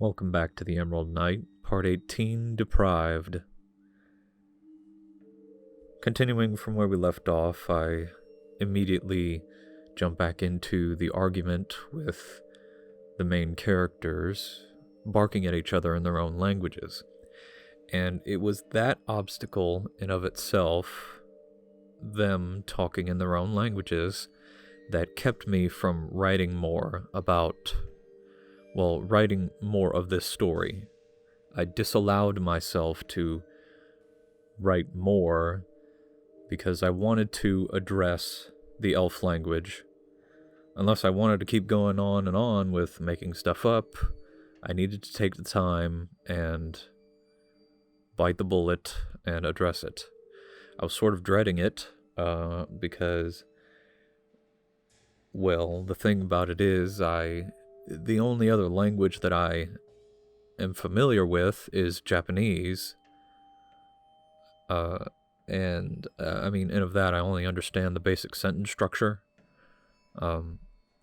Welcome back to the Emerald Knight, Part 18, Deprived. Continuing from where we left off, I immediately jump back into the argument with the main characters, barking at each other in their own languages. And it was that obstacle in of itself, them talking in their own languages, that kept me from writing more of this story. I disallowed myself to write more because I wanted to address the elf language. Unless I wanted to keep going on and on with making stuff up, I needed to take the time and bite the bullet and address it. I was sort of dreading it because, well, the thing about it is the only other language that I am familiar with is Japanese. And of that I only understand the basic sentence structure.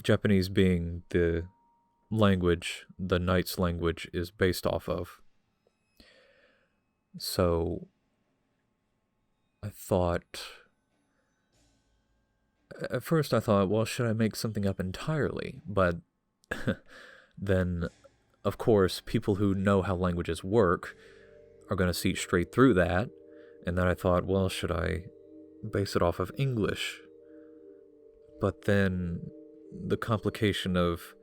Japanese being the language the knight's language is based off of. So at first I thought, well, should I make something up entirely? But then, of course, people who know how languages work are going to see straight through that. And then I thought, well, should I base it off of English? But then the complication of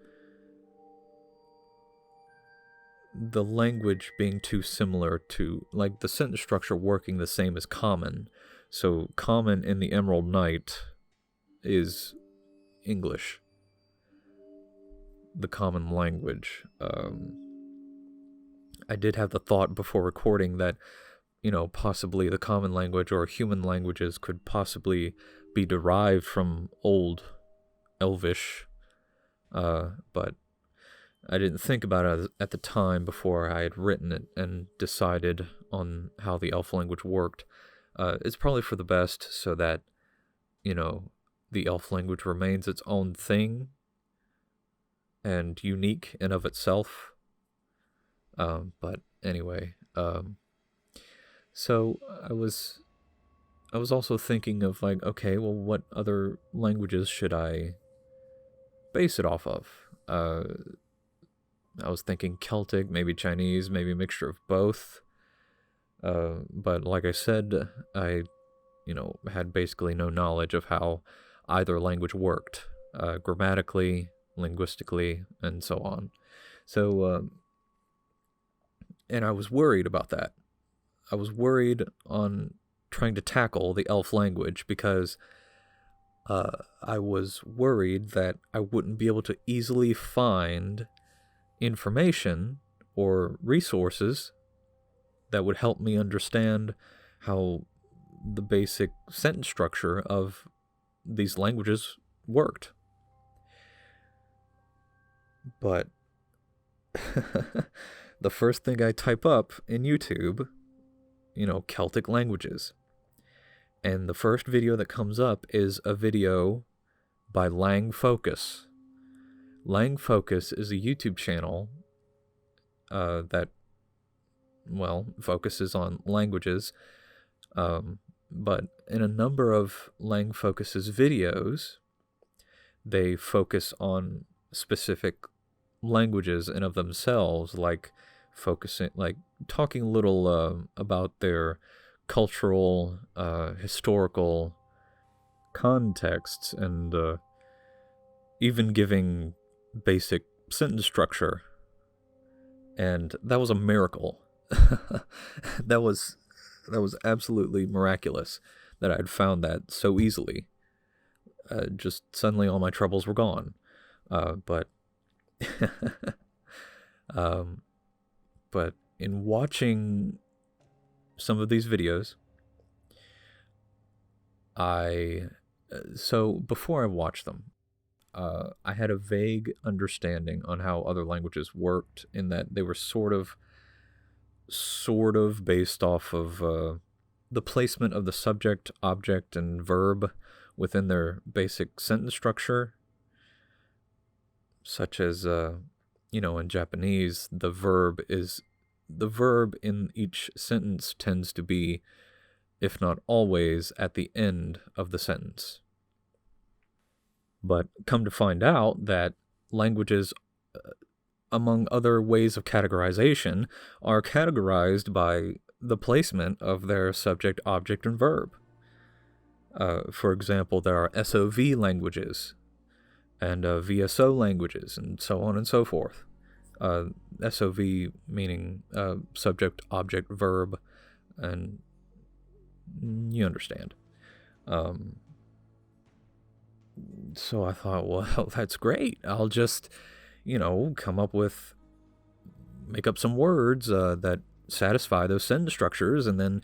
the language being too similar to, like, the sentence structure working the same as common. So common in the Emerald Knight is English, the common language. I did have the thought before recording that, possibly the common language or human languages could possibly be derived from Old Elvish, but I didn't think about it at the time before I had written it and decided on how the elf language worked. It's probably for the best so that, the elf language remains its own thing and unique in of itself. But anyway, so I was also thinking of, like, okay, well, what other languages should I base it off of? I was thinking Celtic, maybe Chinese, maybe a mixture of both. But like I said, I, had basically no knowledge of how either language worked, grammatically, linguistically, and so on. So, and I was worried about that. I was worried on trying to tackle the elf language because I was worried that I wouldn't be able to easily find information or resources that would help me understand how the basic sentence structure of these languages worked. But the first thing I type up in YouTube, Celtic languages. And the first video that comes up is a video by Lang Focus. Lang Focus is a YouTube channel that, focuses on languages. But in a number of Lang Focus's videos, they focus on specific languages in of themselves, talking a little about their cultural, historical contexts, and even giving basic sentence structure. And that was a miracle. That was absolutely miraculous that I'd found that so easily. Just suddenly all my troubles were gone. But in watching some of these videos, so before I watched them, I had a vague understanding on how other languages worked, in that they were sort of based off of the placement of the subject, object, and verb within their basic sentence structure, such as in Japanese, the verb in each sentence tends to be, if not always, at the end of the sentence. But come to find out that languages, among other ways of categorization, are categorized by the placement of their subject, object, and verb. For example, there are SOV languages and VSO languages, and so on and so forth. SOV meaning subject, object, verb, and you understand. So I thought, well, that's great. I'll just, make up some words that satisfy those sentence structures, and then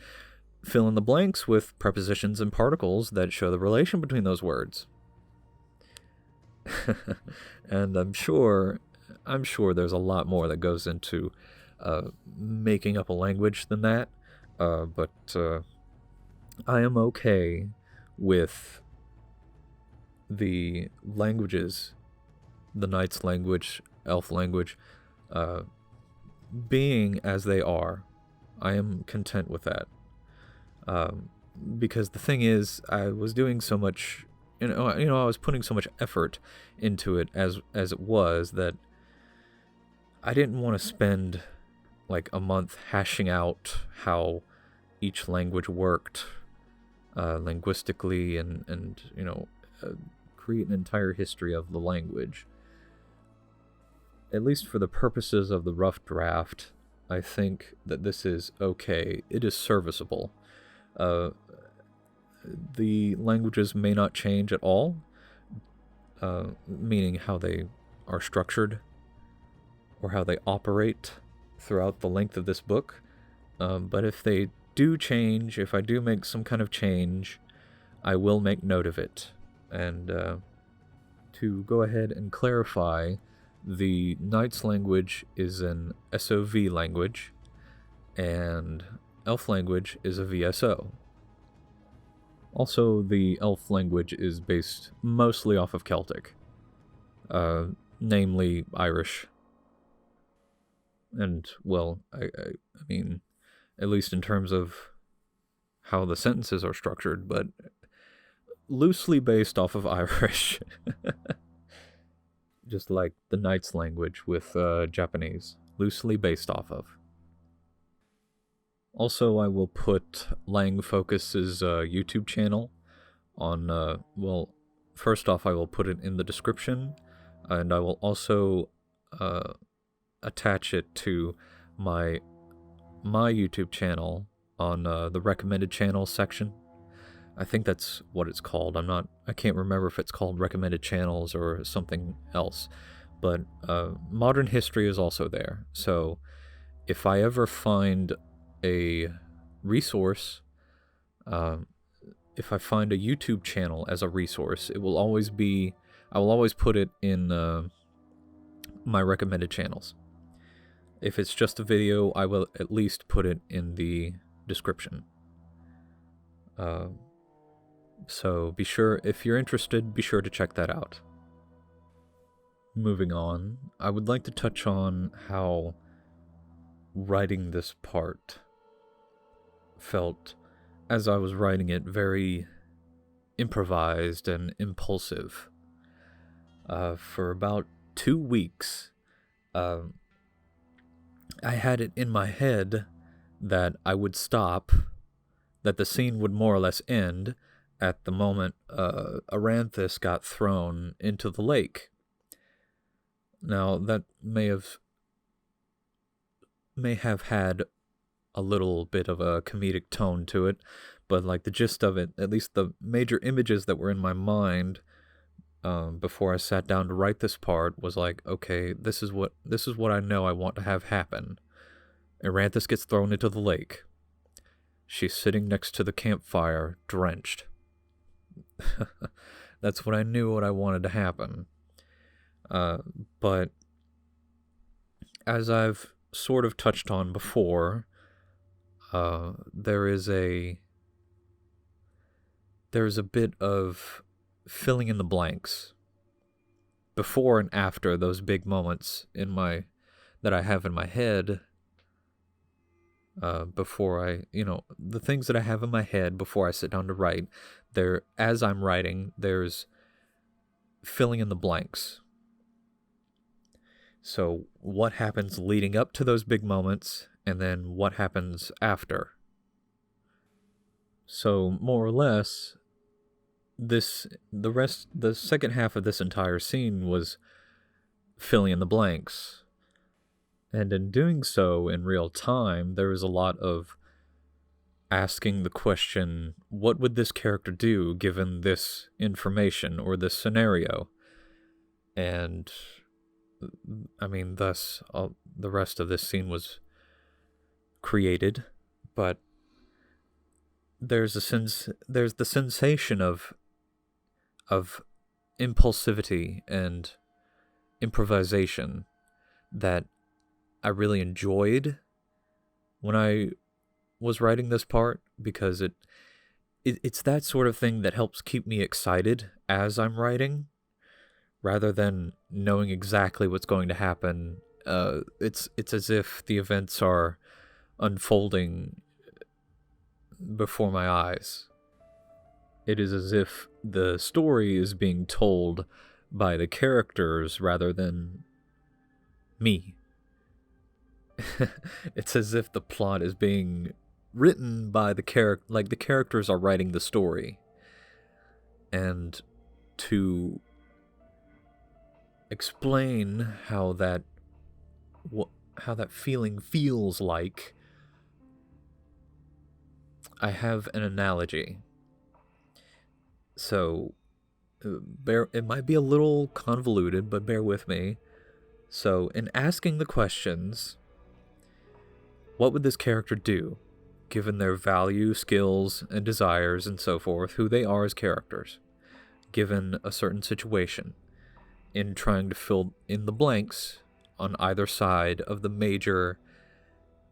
fill in the blanks with prepositions and particles that show the relation between those words. And I'm sure there's a lot more that goes into making up a language than that. But I am okay with the languages, the knight's language, elf language, being as they are. I am content with that. Because the thing is, I was doing so much, I was putting so much effort into it as it was, that I didn't want to spend like a month hashing out how each language worked linguistically and create an entire history of the language. At least for the purposes of the rough draft, I think that this is okay. It is serviceable. The languages may not change at all, meaning how they are structured or how they operate throughout the length of this book. But if they do change, if I do make some kind of change, I will make note of it. And to go ahead and clarify, the knight's language is an SOV language, and elf language is a VSO. Also, the elf language is based mostly off of Celtic, namely Irish. And, well, I mean, at least in terms of how the sentences are structured, but loosely based off of Irish. Just like the knight's language with Japanese, loosely based off of. Also, I will put Lang Focus's YouTube channel on, first off, I will put it in the description, and I will also attach it to my YouTube channel on the recommended channels section. I think that's what it's called. I can't remember if it's called recommended channels or something else. But modern history is also there. So if I ever find a resource, if I find a YouTube channel as a resource, I will always put it in my recommended channels. If it's just a video, I will at least put it in the description. So be sure, if you're interested, be sure to check that out. Moving on, I would like to touch on how writing this part felt, as I was writing it, very improvised and impulsive. For about 2 weeks, I had it in my head that I would stop, that the scene would more or less end at the moment Aranthus got thrown into the lake. Now, that may have had a little bit of a comedic tone to it, but like the gist of it, at least the major images that were in my mind before I sat down to write this part, was like, okay, this is what I know I want to have happen. Aranthus gets thrown into the lake. She's sitting next to the campfire, drenched. That's what I knew what I wanted to happen. But as I've sort of touched on before, there is a bit of filling in the blanks. before and after those big moments that I have in my head, before the things that I have in my head before I sit down to write, as I'm writing, there's filling in the blanks. So what happens leading up to those big moments, and then what happens after? So more or less, the second half of this entire scene was filling in the blanks. And in doing so in real time, there was a lot of asking the question, what would this character do given this information or this scenario? And I mean, thus, the rest of this scene was created, but there's the sensation of impulsivity and improvisation that I really enjoyed when I was writing this part, because it's that sort of thing that helps keep me excited as I'm writing, rather than knowing exactly what's going to happen. It's as if the events are unfolding before my eyes. It is as if the story is being told by the characters rather than me. It's as if the plot is being written by the the characters are writing the story. And to explain how that feeling feels like, I have an analogy. So, it might be a little convoluted, but bear with me. So, in asking the questions, what would this character do, given their value, skills, and desires, and so forth, who they are as characters, given a certain situation, in trying to fill in the blanks on either side of the major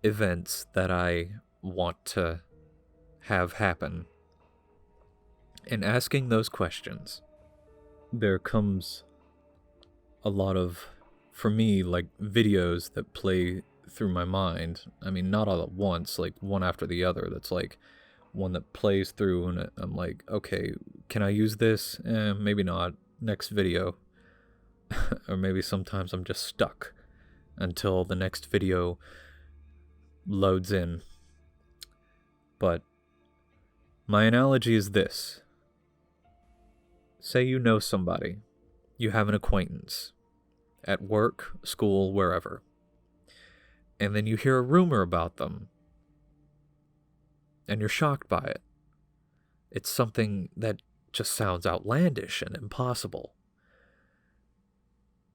events that I want to have happen. In asking those questions, there comes a lot of, for me, like, videos that play through my mind. I mean, not all at once, like one after the other. That's like one that plays through, and I'm like, okay, can I use this? Maybe not. Next video. Or maybe sometimes I'm just stuck until the next video loads in. But my analogy is this. Say you know somebody. You have an acquaintance. At work, school, wherever. And then you hear a rumor about them. And you're shocked by it. It's something that just sounds outlandish and impossible.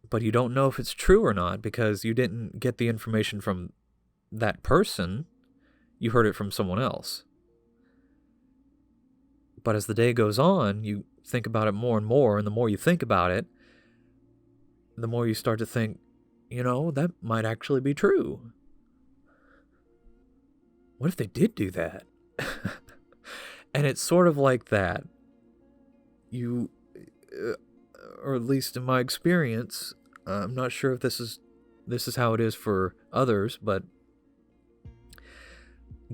But you don't know if it's true or not because you didn't get the information from that person. You heard it from someone else. But as the day goes on, you think about it more and more, and the more you think about it, the more you start to think, that might actually be true. What if they did do that? And it's sort of like that. You, or at least in my experience, I'm not sure if this is how it is for others, but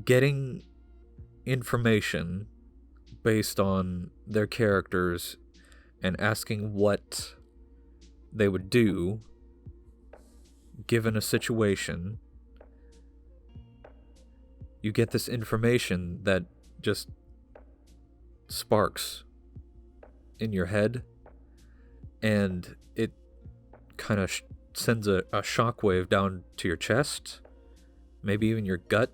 getting information based on their characters and asking what they would do given a situation, you get this information that just sparks in your head, and it kind of sends a shockwave down to your chest, maybe even your gut,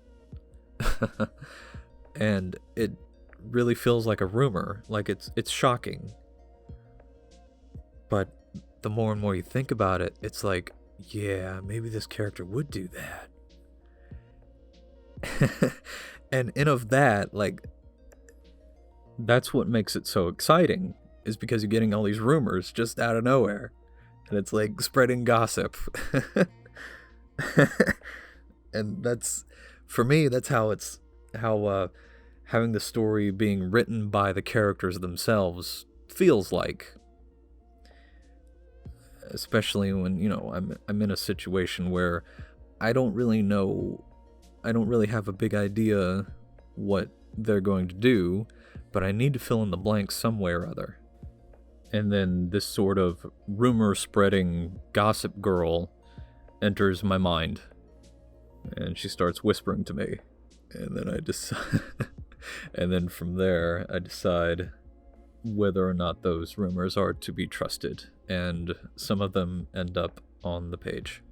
and it really feels like a rumor, like it's shocking. But the more and more you think about it, it's like, yeah, maybe this character would do that. And in of that, like, that's what makes it so exciting, is because you're getting all these rumors just out of nowhere. And it's like spreading gossip. And that's, for me, that's how having the story being written by the characters themselves feels like. especially when, I'm in a situation where I don't really have a big idea what they're going to do, but I need to fill in the blanks some way or other. And then this sort of rumor-spreading gossip girl enters my mind, and she starts whispering to me, and then I decide, and then from there I decide whether or not those rumors are to be trusted, and some of them end up on the page.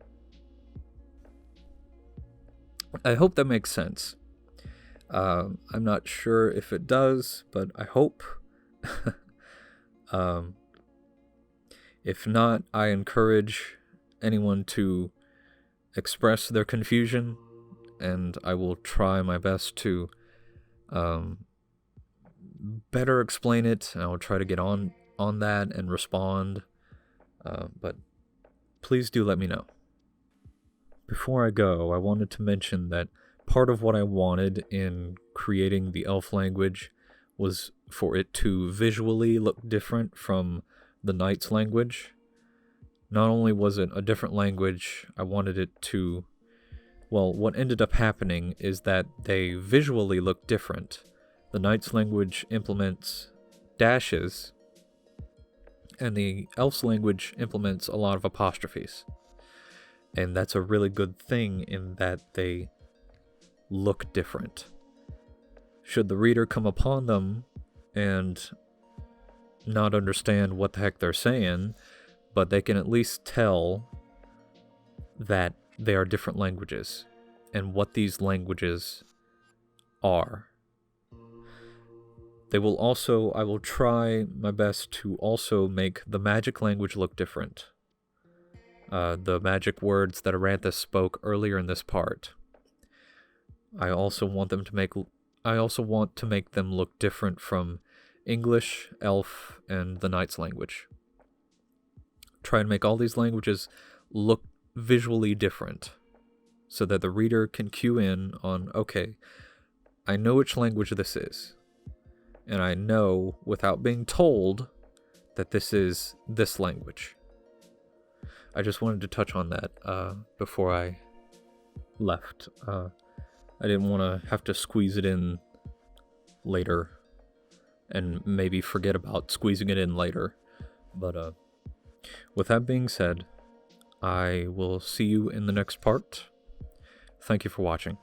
I hope that makes sense. I'm not sure if it does, but I hope. If not, I encourage anyone to express their confusion, and I will try my best to better explain it, and I will try to get on that and respond, but please do let me know. Before I go, I wanted to mention that part of what I wanted in creating the elf language was for it to visually look different from the knight's language. Not only was it a different language, I wanted it to... Well, what ended up happening is that they visually look different. The knight's language implements dashes, and the elf's language implements a lot of apostrophes. And that's a really good thing in that they look different. Should the reader come upon them and not understand what the heck they're saying, but they can at least tell that they are different languages and what these languages are. I will try my best to also make the magic language look different. The magic words that Aranthus spoke earlier in this part. I also want to make them look different from English, Elf, and the Knight's language. Try and make all these languages look visually different, so that the reader can cue in on, okay, I know which language this is, and I know, without being told, that this is this language. I just wanted to touch on that before I left. I didn't want to have to squeeze it in later and maybe forget about squeezing it in later. But with that being said, I will see you in the next part. Thank you for watching.